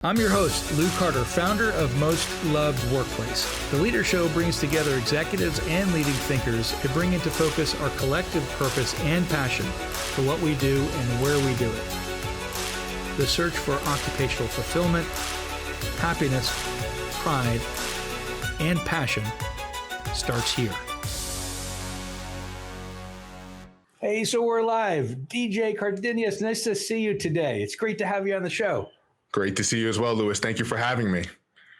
I'm your host, Lou Carter, founder of Most Loved Workplace. The Leader Show brings together executives and leading thinkers to bring into focus our collective purpose and passion for what we do and where we do it. The search for occupational fulfillment, happiness, pride, and passion starts here. Hey, so we're live. DJ Cardenas, nice to see you today. It's great to have you on the show. Great to see you as well, Louis. Thank you for having me.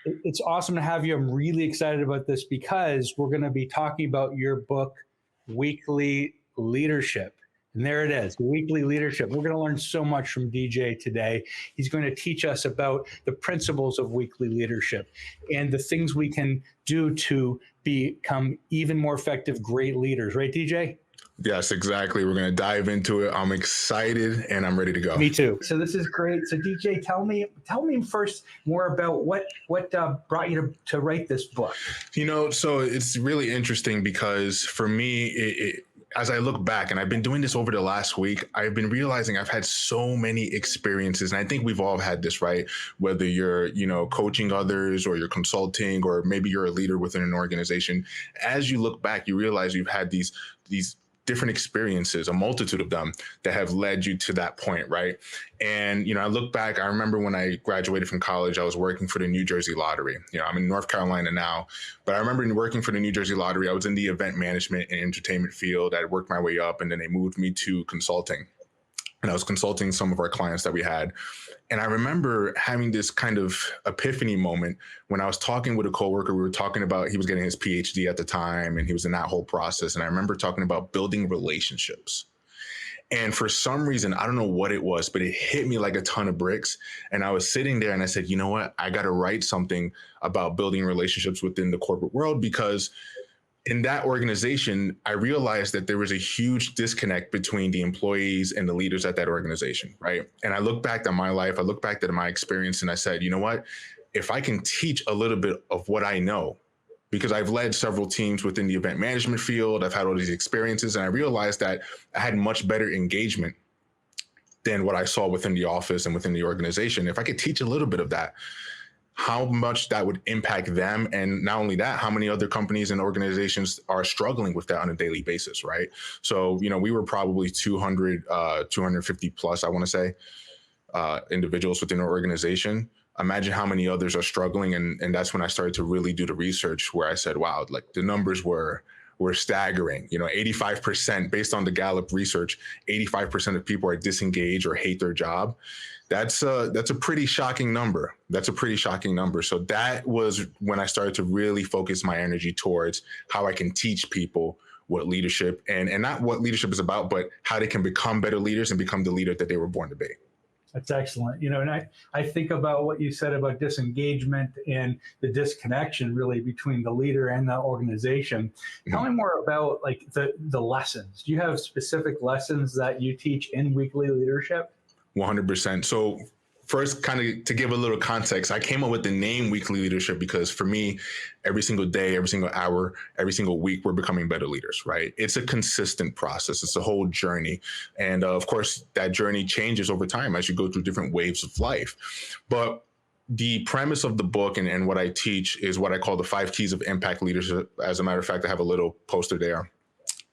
It's awesome to have you. I'm really excited about this because we're going to be talking about your book, Weekly Leadership. And there it is, Weekly Leadership. We're going to learn so much from DJ today. He's going to teach us about the principles of weekly leadership and the things we can do to become even more effective, great leaders. Right, DJ? Yes, exactly. We're going to dive into it. I'm excited and I'm ready to go. Me too. So this is great. So DJ, tell me first more about what brought you to write this book. So it's really interesting because for me, as I look back, and I've been doing this over the last week, I've been realizing I've had so many experiences. And I think we've all had this, right? Whether you're, coaching others or you're consulting, or maybe you're a leader within an organization. As you look back, you realize you've had these different experiences, a multitude of them that have led you to that point, right? And, I look back, I remember when I graduated from college, I was working for the New Jersey Lottery. I'm in North Carolina now, but I remember working for the New Jersey Lottery. I was in the event management and entertainment field. I worked my way up, and then they moved me to consulting. And I was consulting some of our clients that we had. And I remember having this kind of epiphany moment when I was talking with a coworker. We were talking about, he was getting his PhD at the time, and he was in that whole process. And I remember talking about building relationships. And for some reason, I don't know what it was, but it hit me like a ton of bricks. And I was sitting there and I said, you know what? I got to write something about building relationships within the corporate world, because in that organization, I realized that there was a huge disconnect between the employees and the leaders at that organization, right? And I look back at my life, I look back at my experience, and I said, you know what? If I can teach a little bit of what I know, because I've led several teams within the event management field, I've had all these experiences, and I realized that I had much better engagement than what I saw within the office and within the organization. If I could teach a little bit of that, how much that would impact them. And not only that, how many other companies and organizations are struggling with that on a daily basis, right? So, we were probably 250 plus, I want to say, individuals within our organization. Imagine how many others are struggling. And that's when I started to really do the research, where I said, wow, like the numbers were staggering. 85%, based on the Gallup research, 85% of people are disengaged or hate their job. That's a pretty shocking number. So that was when I started to really focus my energy towards how I can teach people what leadership and not what leadership is about, but how they can become better leaders and become the leader that they were born to be. That's excellent. And I think about what you said about disengagement and the disconnection really between the leader and the organization. Tell me more about like the lessons. Do you have specific lessons that you teach in weekly leadership? 100%. So first, kind of to give a little context, I came up with the name Weekly Leadership because for me, every single day, every single hour, every single week, we're becoming better leaders, right? It's a consistent process. It's a whole journey. And of course, that journey changes over time as you go through different waves of life. But the premise of the book and what I teach is what I call the 5 keys of impact leadership. As a matter of fact, I have a little poster there.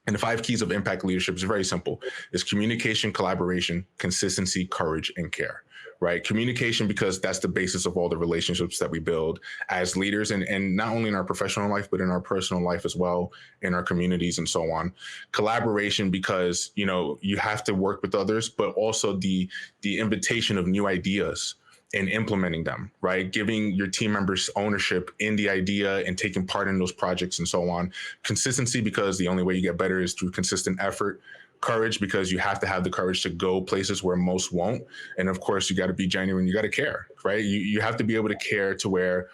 And the 5 keys of impact leadership is very simple. It's communication, collaboration, consistency, courage, and care, right? Communication, because that's the basis of all the relationships that we build as leaders, and not only in our professional life, but in our personal life as well, in our communities and so on. Collaboration, because, you have to work with others, but also the invitation of new ideas and implementing them, right? Giving your team members ownership in the idea and taking part in those projects and so on. Consistency, because the only way you get better is through consistent effort. Courage, because you have to have the courage to go places where most won't. And of course, you got to be genuine. You got to care, right? You have to be able to care to where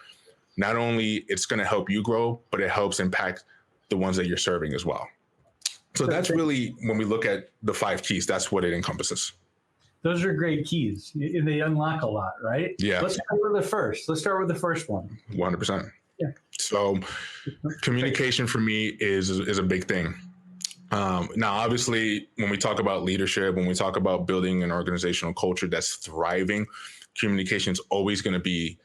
not only it's going to help you grow, but it helps impact the ones that you're serving as well. So that's really, when we look at the 5 keys, that's what it encompasses. Those are great keys, and they unlock a lot, right? Yeah. Let's start with the first. Let's start with the first one. 100%. Yeah. So communication for me is a big thing. Now, obviously, when we talk about leadership, when we talk about building an organizational culture that's thriving, communication is always going to be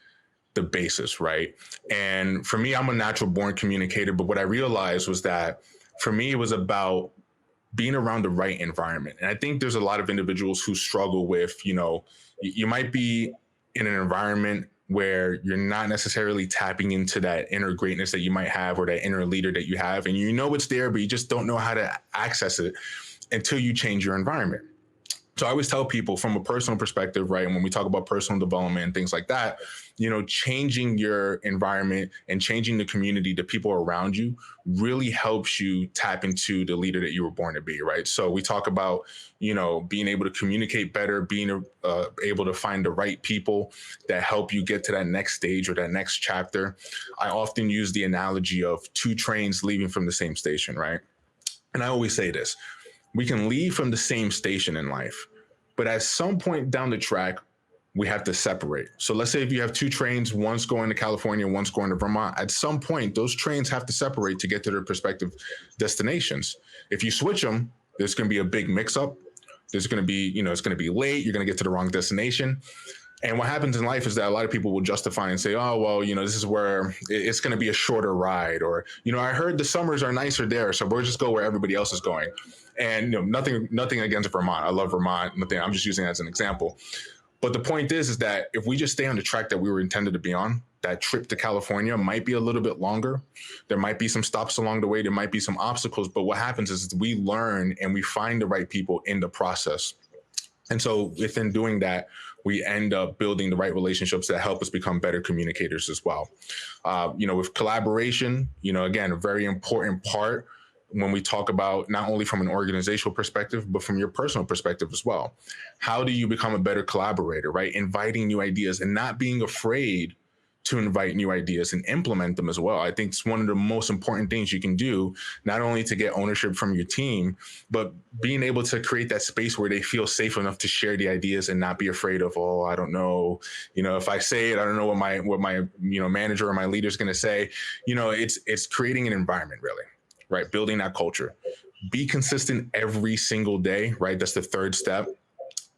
the basis, right? And for me, I'm a natural born communicator, but what I realized was that for me, it was about being around the right environment. And I think there's a lot of individuals who struggle with, you might be in an environment where you're not necessarily tapping into that inner greatness that you might have, or that inner leader that you have. And you know it's there, but you just don't know how to access it until you change your environment. So I always tell people from a personal perspective, right? And when we talk about personal development and things like that, changing your environment and changing the community, the people around you, really helps you tap into the leader that you were born to be, right? So we talk about, being able to communicate better, being able to find the right people that help you get to that next stage or that next chapter. I often use the analogy of two trains leaving from the same station, right? And I always say this: we can leave from the same station in life, but at some point down the track, we have to separate. So let's say if you have two trains, one's going to California, one's going to Vermont, at some point, those trains have to separate to get to their respective destinations. If you switch them, there's going to be a big mix up. There's going to be, it's going to be late. You're going to get to the wrong destination. And what happens in life is that a lot of people will justify and say, oh, well, this is where it's going to be a shorter ride. Or, I heard the summers are nicer there, so we'll just go where everybody else is going. And nothing against Vermont. I love Vermont. I'm just using it as an example. But the point is that if we just stay on the track that we were intended to be on, that trip to California might be a little bit longer. There might be some stops along the way. There might be some obstacles. But what happens is we learn and we find the right people in the process. And so within doing that, we end up building the right relationships that help us become better communicators as well. With collaboration, again, a very important part when we talk about not only from an organizational perspective, but from your personal perspective as well. How do you become a better collaborator, right? Inviting new ideas and not being afraid to invite new ideas and implement them as well. I think it's one of the most important things you can do, not only to get ownership from your team, but being able to create that space where they feel safe enough to share the ideas and not be afraid of, oh, I don't know, if I say it, I don't know what my manager or my leader is going to say. It's creating an environment, really, right? Building that culture. Be consistent every single day, right? That's the third step.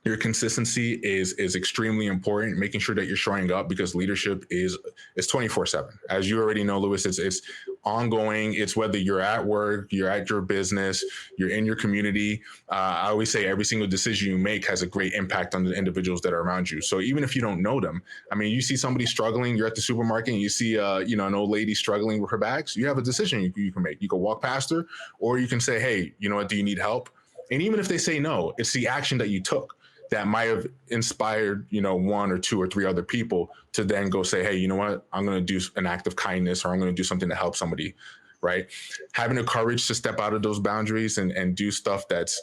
Your consistency is extremely important, making sure that you're showing up, because leadership is 24/7. As you already know, Louis, it's ongoing. It's whether you're at work, you're at your business, you're in your community. I always say every single decision you make has a great impact on the individuals that are around you. So even if you don't know them, you see somebody struggling, you're at the supermarket and you see an old lady struggling with her bags, you have a decision you can make. You can walk past her, or you can say, hey, you know what, do you need help? And even if they say no, it's the action that you took that might have inspired, one or two or three other people to then go say, hey, you know what, I'm going to do an act of kindness, or I'm going to do something to help somebody, right? Having the courage to step out of those boundaries and do stuff that's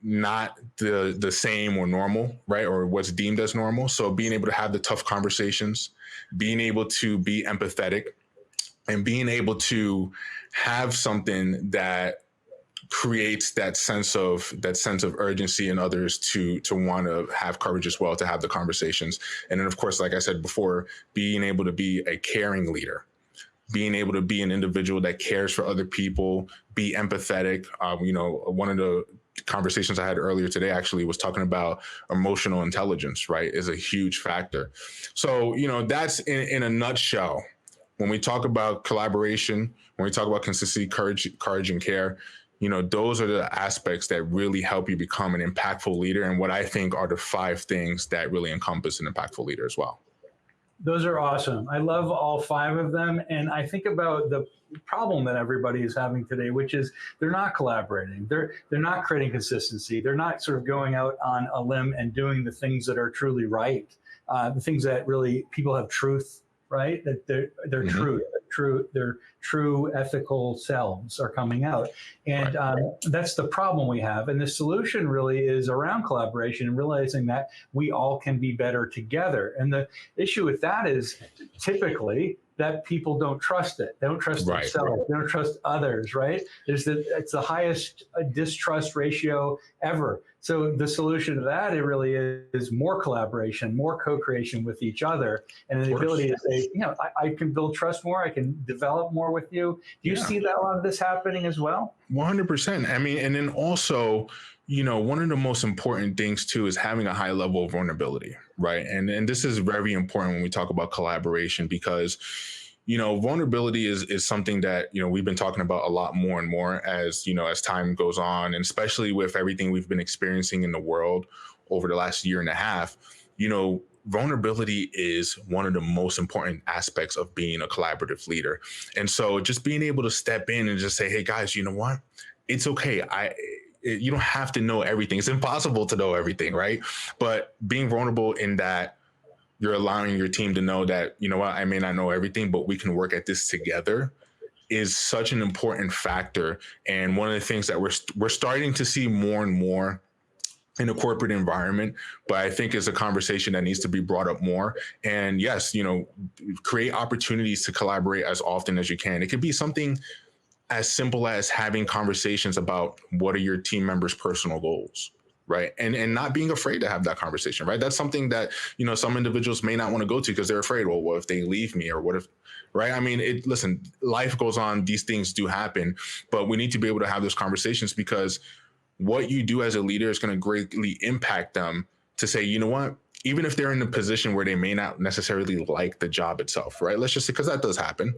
not the same or normal, right? Or what's deemed as normal. So being able to have the tough conversations, being able to be empathetic, and being able to have something that creates that sense of urgency in others to want to have courage as well, to have the conversations. And then, of course, like I said before, being able to be a caring leader, being able to be an individual that cares for other people, be empathetic. One of the conversations I had earlier today actually was talking about emotional intelligence, right, is a huge factor. So, that's in a nutshell. When we talk about collaboration, when we talk about consistency, courage and care, those are the aspects that really help you become an impactful leader, and what I think are the 5 things that really encompass an impactful leader as well. Those are awesome. I love all 5 of them. And I think about the problem that everybody is having today, which is they're not collaborating. They're not creating consistency. They're not sort of going out on a limb and doing the things that are truly right. The things that really people have truth, right? That they're mm-hmm. Their true ethical selves are coming out. And that's the problem we have. And the solution really is around collaboration and realizing that we all can be better together. And the issue with that is typically that people don't trust it. They don't trust themselves. They don't trust others, right? It's the highest distrust ratio ever. So the solution to that, it really is more collaboration, more co-creation with each other, and the ability to say, I can build trust more, I can develop more with you. Do you see that a lot of this happening as well? 100%. And then also, one of the most important things too is having a high level of vulnerability, right? And this is very important when we talk about collaboration, because vulnerability is something that we've been talking about a lot more and more as time goes on, and especially with everything we've been experiencing in the world over the last year and a half. Vulnerability is one of the most important aspects of being a collaborative leader. And so just being able to step in and just say, hey guys, you know what, it's okay. You don't have to know everything. It's impossible to know everything, right? But being vulnerable in that you're allowing your team to know that, you know what, I may not know everything, but we can work at this together, is such an important factor. And one of the things that we're starting to see more and more in a corporate environment, but I think is a conversation that needs to be brought up more. And yes, create opportunities to collaborate as often as you can. It could be something as simple as having conversations about what are your team members' personal goals, right? And not being afraid to have that conversation, right? That's something that, some individuals may not want to go to because they're afraid, well, what if they leave me, or what if, right? I mean, listen, life goes on, these things do happen, but we need to be able to have those conversations, because what you do as a leader is going to greatly impact them to say, you know what, even if they're in a position where they may not necessarily like the job itself, right? Let's just say, because that does happen,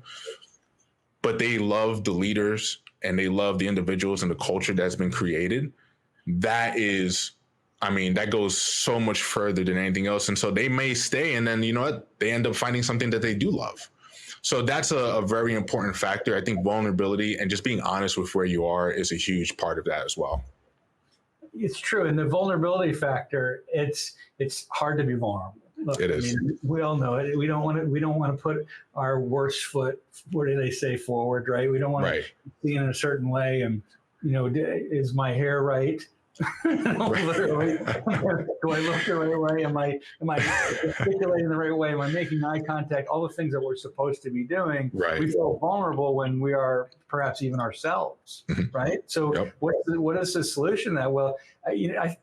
but they love the leaders and they love the individuals and the culture that's been created. That goes so much further than anything else. And so they may stay, and then, they end up finding something that they do love. So that's a very important factor. I think vulnerability and just being honest with where you are is a huge part of that as well. It's true. And the vulnerability factor, it's hard to be vulnerable. Look, it is. We all know it. We don't want to put our worst foot, what do they say, forward, right? We don't want to be in a certain way. And, is my hair right? Literally, do I look the right way? Am I articulating the right way? Am I making eye contact? All the things that we're supposed to be doing. Right. We feel vulnerable when we are perhaps even ourselves, right? So what is the solution? That, well, if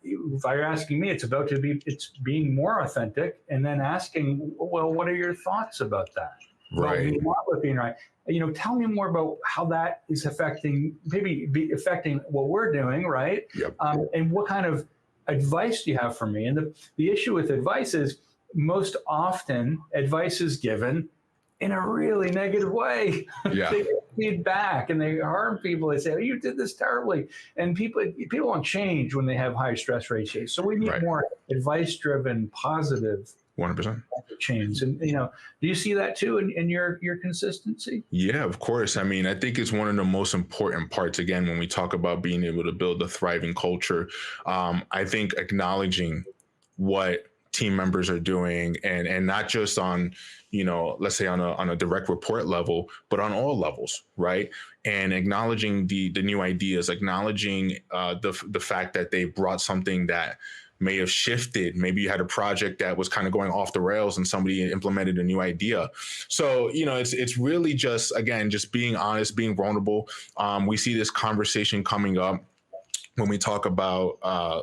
you're asking me, it's being more authentic, and then asking, well, what are your thoughts about that? Right. Well, not looking right. Tell me more about how that is affecting what we're doing, right? Yep. And what kind of advice do you have for me? And the issue with advice is, most often advice is given in a really negative way. Yeah. They get feedback and they harm people. They say, oh, you did this terribly. And people won't change when they have high stress ratios. So we need more advice-driven, positive 100% change. And do you see that too in your consistency? Yeah, of course. I mean, I think it's one of the most important parts, again, when we talk about being able to build a thriving culture. I think acknowledging what team members are doing, and not just on, let's say on a direct report level, but on all levels, right? And acknowledging the new ideas, acknowledging the fact that they brought something that may have shifted. Maybe you had a project that was kind of going off the rails and somebody implemented a new idea. So, it's really just, again, just being honest, being vulnerable. We see this conversation coming up when we talk about,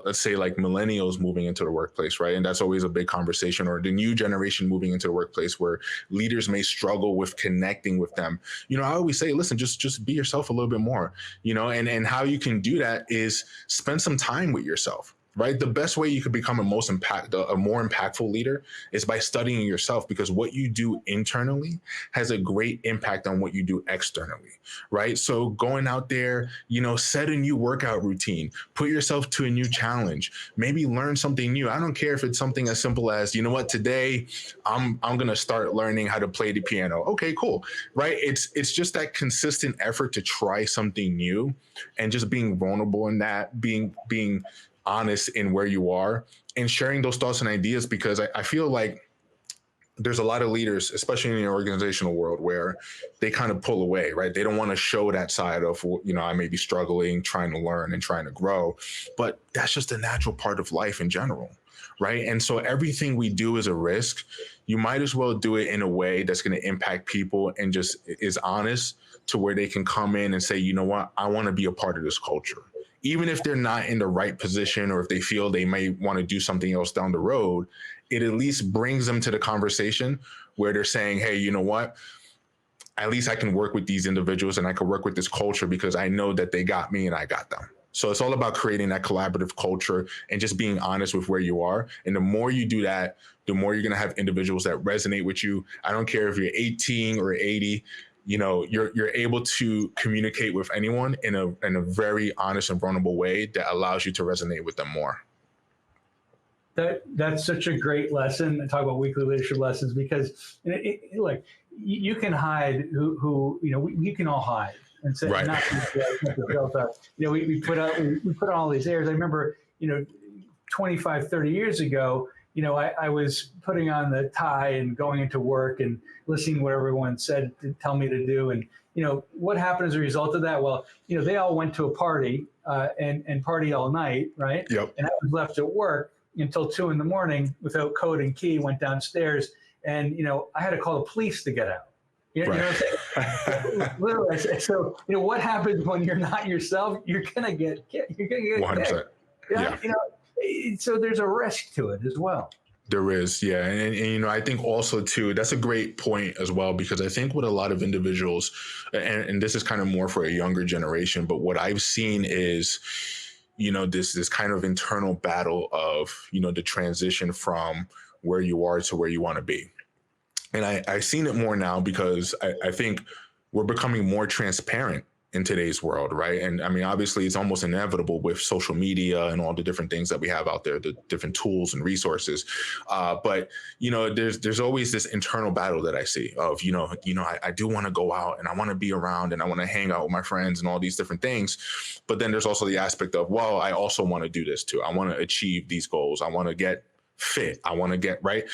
let's say, like millennials moving into the workplace, right? And that's always a big conversation, or the new generation moving into the workplace, where leaders may struggle with connecting with them. I always say, listen, just be yourself a little bit more, and how you can do that is spend some time with yourself. Right. The best way you could become a more impactful leader is by studying yourself, because what you do internally has a great impact on what you do externally. Right. So going out there, set a new workout routine, put yourself to a new challenge, maybe learn something new. I don't care if it's something as simple as, today I'm going to start learning how to play the piano. OK, cool. Right. It's just that consistent effort to try something new, and just being vulnerable in that, being honest in where you are, and sharing those thoughts and ideas, because I feel like there's a lot of leaders, especially in the organizational world, where they kind of pull away, right? They don't want to show that side of, I may be struggling, trying to learn and trying to grow, but that's just a natural part of life in general, right? And so everything we do is a risk. You might as well do it in a way that's going to impact people and just is honest, to where they can come in and say, you know what, I want to be a part of this culture. Even if they're not in the right position, or if they feel they may want to do something else down the road, it at least brings them to the conversation where they're saying, hey, you know what? At least I can work with these individuals, and I can work with this culture, because I know that they got me and I got them. So it's all about creating that collaborative culture and just being honest with where you are. And the more you do that, the more you're going to have individuals that resonate with you. I don't care if you're 18 or 80, you're able to communicate with anyone in a very honest and vulnerable way that allows you to resonate with them more. That's such a great lesson. And talk about weekly leadership lessons, because like you can hide who we can all hide and say, right. We put on all these airs. I remember 25, 30 years ago, I was putting on the tie and going into work and listening to what everyone said to tell me to do. And, what happened as a result of that? Well, they all went to a party and party all night, right? Yep. And I was left at work until 2 a.m. without code and key, went downstairs, and, I had to call the police to get out. You know what I'm saying? Literally. So, what happens when you're not yourself? You're going to get 100%. Yeah. So there's a risk to it as well. There is, yeah. And I think also too, that's a great point as well, because I think what a lot of individuals, and this is kind of more for a younger generation, but what I've seen is, this kind of internal battle of, the transition from where you are to where you want to be. And I've seen it more now because I think we're becoming more transparent in today's world, right? And I mean, obviously, it's almost inevitable with social media and all the different things that we have out there, the different tools and resources. But there's always this internal battle that I see of, I do want to go out and I want to be around and I want to hang out with my friends and all these different things. But then there's also the aspect of, well, I also want to do this too. I want to achieve these goals. I want to get fit. I want to get right.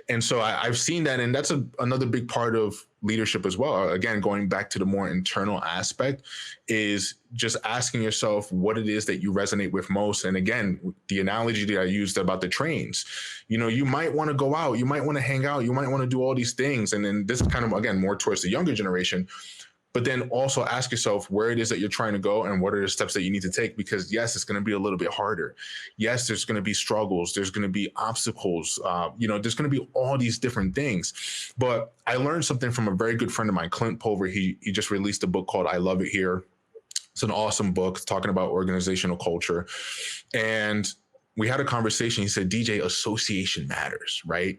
And so I've seen that. And that's another big part of leadership as well. Again, going back to the more internal aspect is just asking yourself what it is that you resonate with most. And again, the analogy that I used about the trains, you might want to go out, you might want to hang out, you might want to do all these things. And then this is kind of, again, more towards the younger generation. But then also ask yourself where it is that you're trying to go and what are the steps that you need to take, because yes, it's going to be a little bit harder. Yes, there's going to be struggles. There's going to be obstacles. There's going to be all these different things. But I learned something from a very good friend of mine, Clint Pulver. He just released a book called I Love It Here. It's an awesome book talking about organizational culture. And we had a conversation. He said, DJ, association matters, right?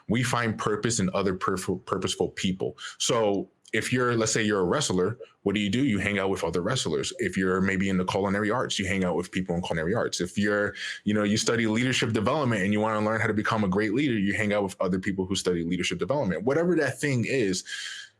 We find purpose in other purposeful people. So if let's say you're a wrestler, what do? You hang out with other wrestlers. If you're maybe in the culinary arts, you hang out with people in culinary arts. If you're, you study leadership development and you want to learn how to become a great leader, you hang out with other people who study leadership development. Whatever that thing is,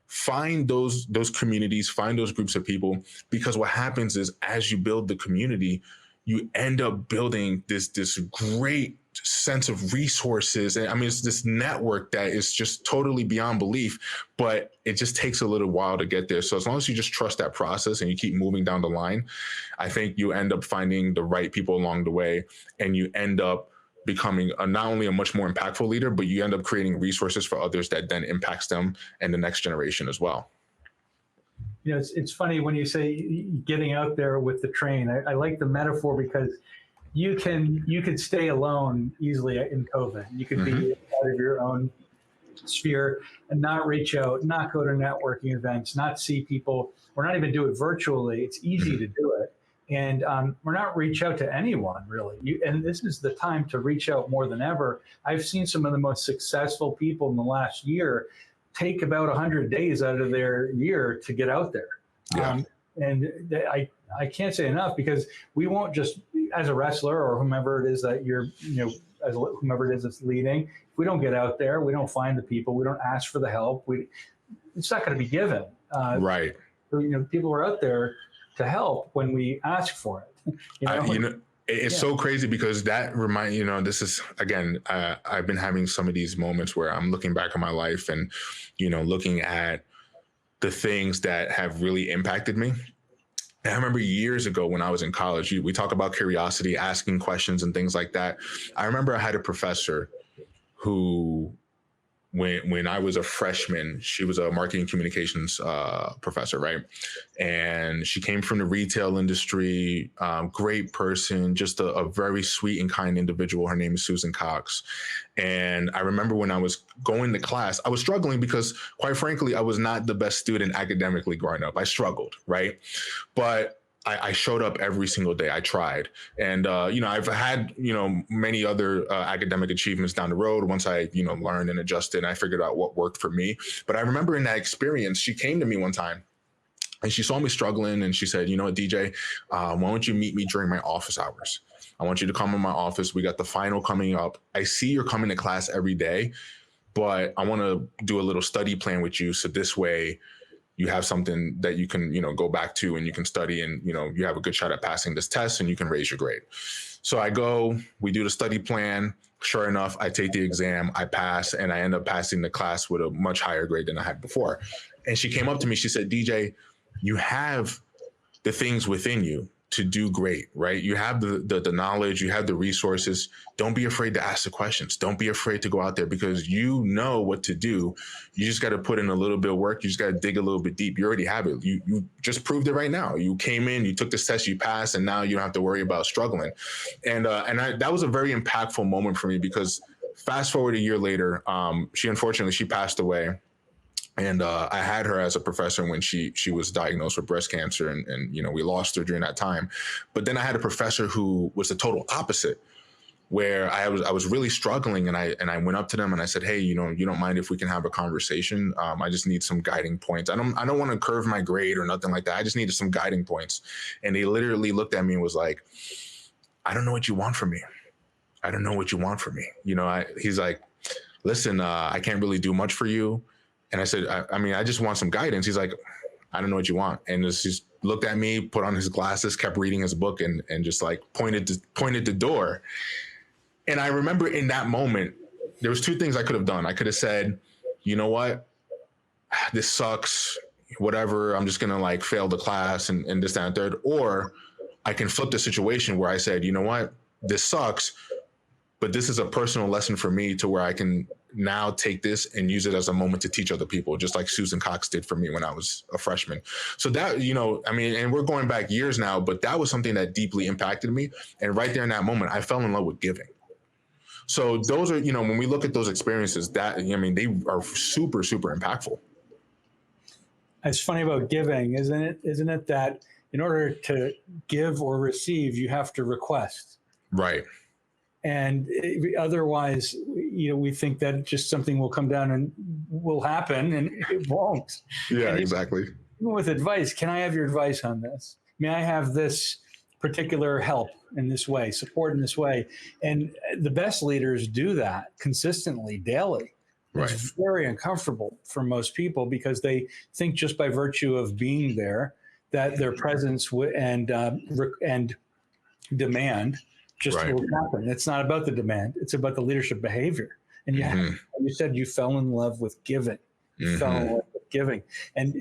find those communities, find those groups of people, because what happens is as you build the community, you end up building this great sense of resources. And I mean, it's this network that is just totally beyond belief, but it just takes a little while to get there. So as long as you just trust that process and you keep moving down the line, I think you end up finding the right people along the way, and you end up becoming not only a much more impactful leader, but you end up creating resources for others that then impacts them and the next generation as well. It's funny when you say getting out there with the train. I like the metaphor because you could stay alone easily in COVID. You could be out of your own sphere and not reach out, not go to networking events, not see people, or not even do it virtually. It's easy to do it. And we're not reach out to anyone really. And this is the time to reach out more than ever. I've seen some of the most successful people in the last year take about 100 days out of their year to get out there. Yeah. And I can't say enough, because we won't just, as a wrestler or whomever it is that you're, as whomever it is that's leading, if we don't get out there, we don't find the people, we don't ask for the help, it's not going to be given. Right. So, people are out there to help when we ask for it. It's so crazy, because that this is, again, I've been having some of these moments where I'm looking back on my life and, looking at the things that have really impacted me. And I remember years ago when I was in college, we talk about curiosity, asking questions and things like that. I remember I had a professor who, when I was a freshman, she was a marketing communications professor, right? And she came from the retail industry, great person, just a very sweet and kind individual. Her name is Susan Cox. And I remember when I was going to class, I was struggling because, quite frankly, I was not the best student academically growing up. I struggled, right? But I showed up every single day. I tried. And, I've had, many other academic achievements down the road once I, learned and adjusted and I figured out what worked for me. But I remember in that experience, she came to me one time and she saw me struggling and she said, you know what, DJ, why don't you meet me during my office hours? I want you to come in my office. We got the final coming up. I see you're coming to class every day, but I want to do a little study plan with you. So this way you have something that you can, go back to and you can study and, you have a good shot at passing this test and you can raise your grade. So I go, we do the study plan. Sure enough, I take the exam, I pass, and I end up passing the class with a much higher grade than I had before. And she came up to me, she said, DJ, you have the things within you to do great, right? You have the knowledge, you have the resources. Don't be afraid to ask the questions. Don't be afraid to go out there because you know what to do. You just got to put in a little bit of work. You just got to dig a little bit deep. You already have it. You just proved it right now. You came in, you took this test, you passed, and now you don't have to worry about struggling. And that was a very impactful moment for me because fast forward a year later, she passed away. And I had her as a professor when she was diagnosed with breast cancer, and we lost her during that time. But then I had a professor who was the total opposite, where I was really struggling, and I went up to them and I said, hey, you don't mind if we can have a conversation? I just need some guiding points. I don't want to curve my grade or nothing like that. I just needed some guiding points. And they literally looked at me and was like, I don't know what you want from me. I don't know what you want from me. He's like, listen, I can't really do much for you. And I said, I just want some guidance. He's like, I don't know what you want. And just looked at me, put on his glasses, kept reading his book and just like pointed the door. And I remember in that moment, there was two things I could have done. I could have said, you know what, this sucks, whatever. I'm just going to like fail the class and this, that, and third. Or I can flip the situation where I said, you know what, this sucks, but this is a personal lesson for me to where I can now take this and use it as a moment to teach other people, just like Susan Cox did for me when I was a freshman. So that, and we're going back years now, but that was something that deeply impacted me. And right there in that moment, I fell in love with giving. So those are, when we look at those experiences, they are super, super impactful. It's funny about giving, isn't it that in order to give or receive, you have to request. Right. And otherwise, we think that just something will come down and will happen, and it won't. Yeah, exactly. Even with advice, can I have your advice on this? May I have this particular help in this way, support in this way? And the best leaders do that consistently, daily. Right. It's very uncomfortable for most people because they think just by virtue of being there that their presence and demand just will happen. It's not about the demand. It's about the leadership behavior. And you said you fell in love with giving. You fell in love with giving. And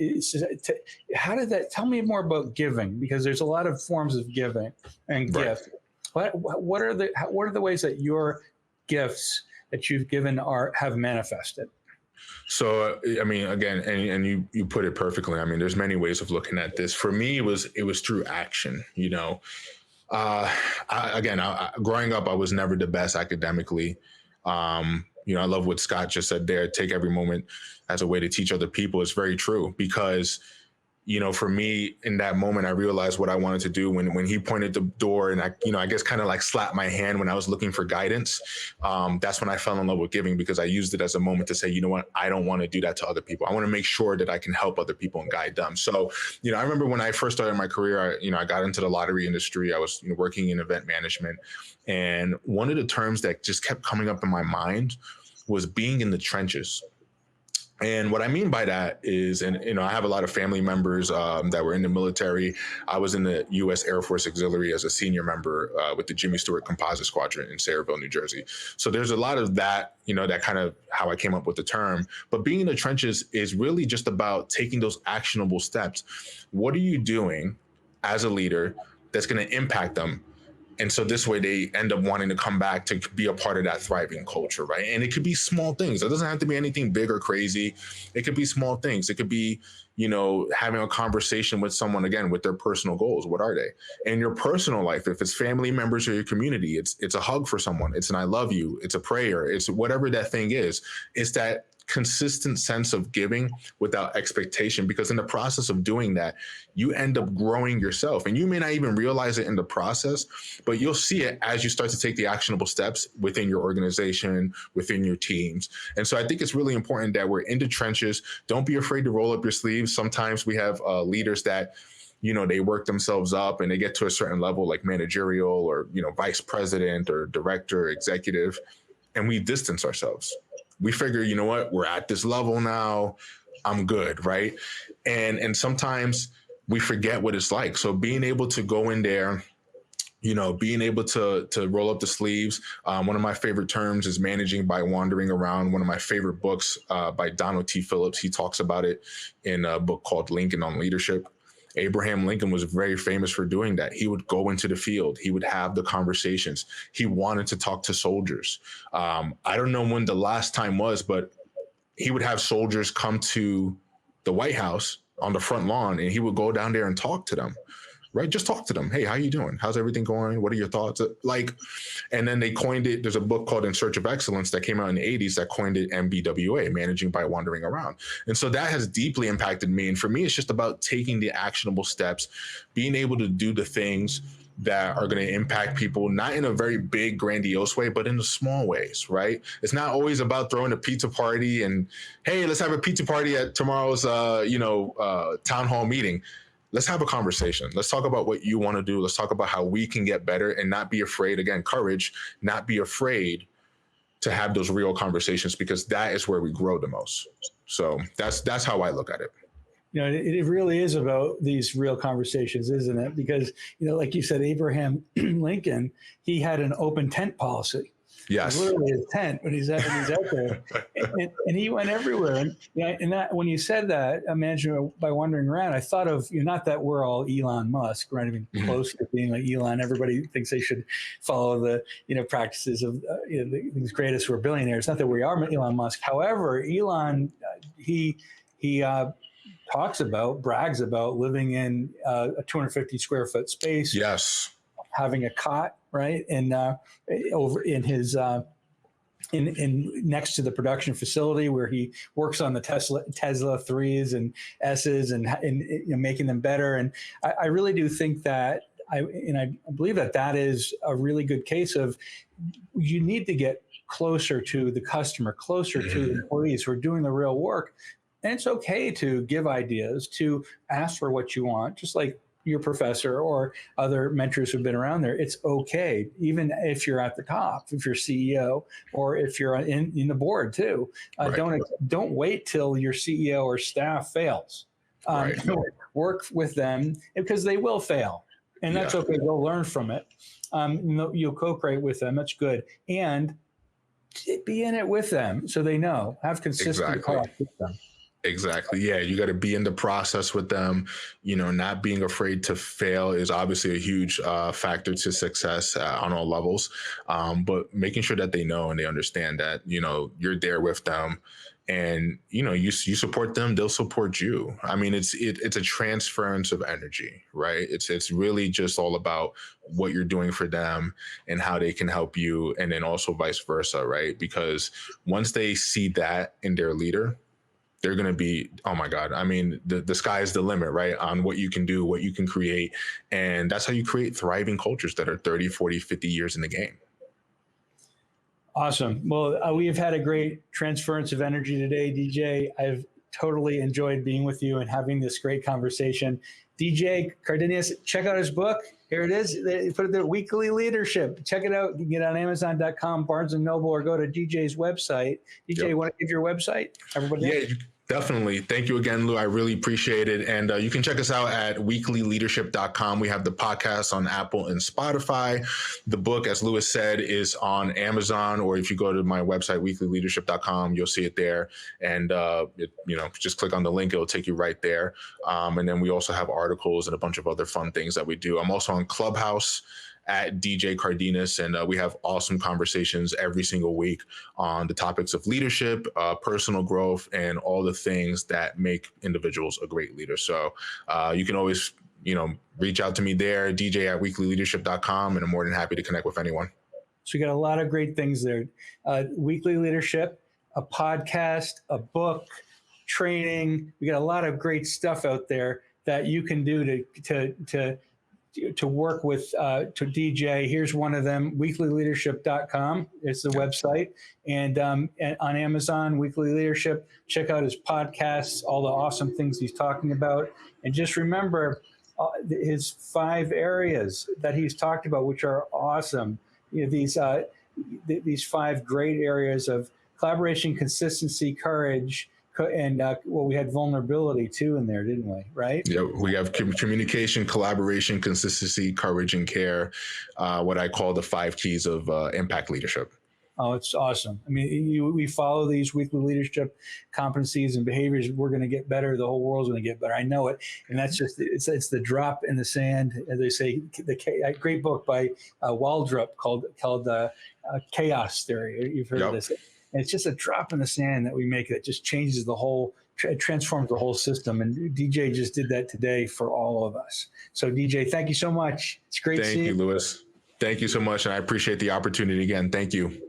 how did that, tell me more about giving, because there's a lot of forms of giving and gift. What are the ways that your gifts that you've given have manifested? So, again, and you put it perfectly. There's many ways of looking at this. For me, it was through action, growing up, I was never the best academically. I love what Scott just said there. Take every moment as a way to teach other people. It's very true because, for me in that moment, I realized what I wanted to do when he pointed the door and I guess kind of like slapped my hand when I was looking for guidance. That's when I fell in love with giving because I used it as a moment to say, you know what, I don't want to do that to other people. I want to make sure that I can help other people and guide them. So, I remember when I first started my career, I got into the lottery industry. I was working in event management. And one of the terms that just kept coming up in my mind was being in the trenches. And what I mean by that is, and I have a lot of family members that were in the military. I was in the U.S. Air Force Auxiliary as a senior member with the Jimmy Stewart Composite Squadron in Sayreville, New Jersey. So there's a lot of that, that kind of how I came up with the term. But being in the trenches is really just about taking those actionable steps. What are you doing as a leader that's going to impact them? And so this way they end up wanting to come back to be a part of that thriving culture, right? And it could be small things. It doesn't have to be anything big or crazy. It could be small things. It could be, having a conversation with someone, again, with their personal goals. What are they? In your personal life, if it's family members or your community, it's a hug for someone. It's an I love you. It's a prayer. It's whatever that thing is. It's that consistent sense of giving without expectation, because in the process of doing that, you end up growing yourself, and you may not even realize it in the process, but you'll see it as you start to take the actionable steps within your organization, within your teams. And so I think it's really important that we're in the trenches. Don't be afraid to roll up your sleeves. Sometimes we have leaders that, they work themselves up and they get to a certain level, like managerial or, vice president or director, executive, and we distance ourselves. We figure, you know what, we're at this level now, I'm good, right? And sometimes we forget what it's like. So being able to go in there, being able to roll up the sleeves. One of my favorite terms is managing by wandering around. One of my favorite books by Donald T. Phillips, he talks about it in a book called Lincoln on Leadership. Abraham Lincoln was very famous for doing that. He would go into the field. He would have the conversations. He wanted to talk to soldiers. I don't know when the last time was, but he would have soldiers come to the White House on the front lawn, and he would go down there and talk to them, right? Just talk to them. Hey, how you doing? How's everything going? What are your thoughts? And then they coined it. There's a book called In Search of Excellence that came out in the 80s that coined it MBWA, Managing by Wandering Around. And so that has deeply impacted me. And for me, it's just about taking the actionable steps, being able to do the things that are going to impact people, not in a very big, grandiose way, but in the small ways, right? It's not always about throwing a pizza party and, hey, let's have a pizza party at tomorrow's, town hall meeting. Let's have a conversation. Let's talk about what you want to do. Let's talk about how we can get better and not be afraid. Again, courage, not be afraid to have those real conversations, because that is where we grow the most. So that's how I look at it. It really is about these real conversations, isn't it? Because, like you said, Abraham Lincoln, he had an open tent policy. Yes. Literally his tent when he's out there, and he went everywhere. And that when you said that, managing by wandering around, I thought of not that we're all Elon Musk, right? Even close to being like Elon. Everybody thinks they should follow the practices of these greatest who are billionaires. Not that we are Elon Musk. However, Elon he brags about living in a 250 square foot space. Yes. Having a cot, right? And over in his in next to the production facility where he works on the Tesla 3s and S's and making them better. And I really do think that I believe that is a really good case of you need to get closer to the customer, closer to the employees who are doing the real work. And it's okay to give ideas, to ask for what you want, just like your professor or other mentors who've been around there. It's okay, even if you're at the top, if you're CEO or if you're in the board too. Right. Don't wait till your CEO or staff fails. Right. Work with them because they will fail, and that's okay. Go learn from it. You'll co-create with them. That's good, and be in it with them so they know. Have consistent talk with them. Exactly. Yeah. You got to be in the process with them. Not being afraid to fail is obviously a huge factor to success on all levels. But making sure that they know and they understand that, you're there with them and, you support them, they'll support you. I mean, it's a transference of energy, right? It's really just all about what you're doing for them and how they can help you. And then also vice versa, right? Because once they see that in their leader, they're going to be, oh my God. I mean, the sky is the limit, right? On what you can do, what you can create. And that's how you create thriving cultures that are 30, 40, 50 years in the game. Awesome. Well, we've had a great transference of energy today, DJ. I've totally enjoyed being with you and having this great conversation. DJ Cardenas, check out his book. Here it is. They put it there, Weekly Leadership. Check it out. You can get it on Amazon.com, Barnes & Noble, or go to DJ's website. DJ, you want to give your website? Everybody else? Definitely. Thank you again, Lou. I really appreciate it. And you can check us out at weeklyleadership.com. We have the podcast on Apple and Spotify. The book, as Louis said, is on Amazon, or if you go to my website, weeklyleadership.com, you'll see it there. And, just click on the link. It'll take you right there. And then we also have articles and a bunch of other fun things that we do. I'm also on Clubhouse at DJ Cardenas, and we have awesome conversations every single week on the topics of leadership, personal growth, and all the things that make individuals a great leader. So you can always, reach out to me there, DJ at weeklyleadership.com, and I'm more than happy to connect with anyone. So you got a lot of great things there. Weekly Leadership. a podcast, a book, training. We got a lot of great stuff out there that you can do to work with to DJ. Here's one of them, weeklyleadership.com. It's the website. And on Amazon, Weekly Leadership, check out his podcasts, all the awesome things he's talking about. And just remember his 5 areas that he's talked about, which are awesome. You know, these 5 great areas of collaboration, consistency, courage, and we had vulnerability too in there, didn't we? Right? Yeah, we have communication, collaboration, consistency, courage, and care. What I call the 5 keys of impact leadership. Oh, it's awesome. I mean, we follow these weekly leadership competencies and behaviors. We're going to get better. The whole world's going to get better. I know it. And that's just, it's the drop in the sand. As they say, a great book by Waldrop called Chaos Theory. You've heard of this. And it's just a drop in the sand that we make that just changes the whole, transforms the whole system. And DJ just did that today for all of us. So DJ, thank you so much. It's great seeing you. Thank you, Louis. Thank you so much. And I appreciate the opportunity again. Thank you.